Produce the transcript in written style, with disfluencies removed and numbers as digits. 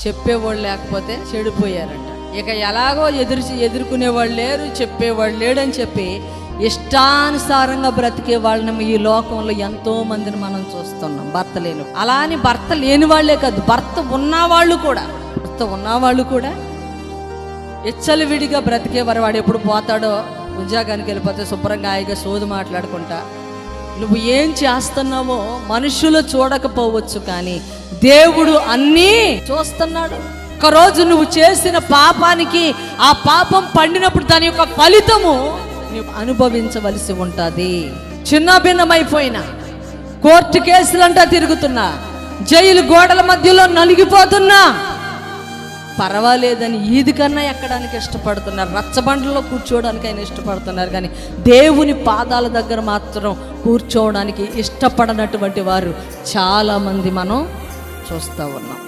చెప్పేవాళ్ళు లేకపోతే చెడిపోయారంట. ఇక ఎలాగో ఎదుర్కొనేవాళ్ళు లేరు, చెప్పేవాళ్ళు లేడని చెప్పి ఇష్టానుసారంగా బ్రతికే వాళ్ళని ఈ లోకంలో ఎంతో మందిని మనం చూస్తున్నాం. భర్త లేని, అలా అని భర్త లేని వాళ్ళే కాదు, భర్త ఉన్నవాళ్ళు కూడా విడిగా బ్రతికేవారు. వాడు ఎప్పుడు పోతాడో, ఉద్యోగానికి వెళ్ళిపోతే శుభ్రంగా హాయిగా సోదు మాట్లాడుకుంటా నువ్వు ఏం చేస్తున్నావో మనుషులు చూడకపోవచ్చు, కానీ దేవుడు అన్నీ చూస్తున్నాడు. ఒకరోజు నువ్వు చేసిన పాపానికి ఆ పాపం పండినప్పుడు దాని యొక్క ఫలితము నువ్వు అనుభవించవలసి ఉంటుంది. చిన్న భిన్నమైపోయినా, కోర్టు కేసులంటా తిరుగుతున్నా, జైలు గోడల మధ్యలో నలిగిపోతున్నా పర్వాలేదని ఈది కన్నా ఎక్కడానికి ఇష్టపడుతున్నారు, రచ్చబండలో కూర్చోవడానికి ఆయన ఇష్టపడుతున్నారు, కానీ దేవుని పాదాల దగ్గర మాత్రం కూర్చోవడానికి ఇష్టపడనటువంటి వారు చాలామంది మనం చూస్తూ ఉన్నాం.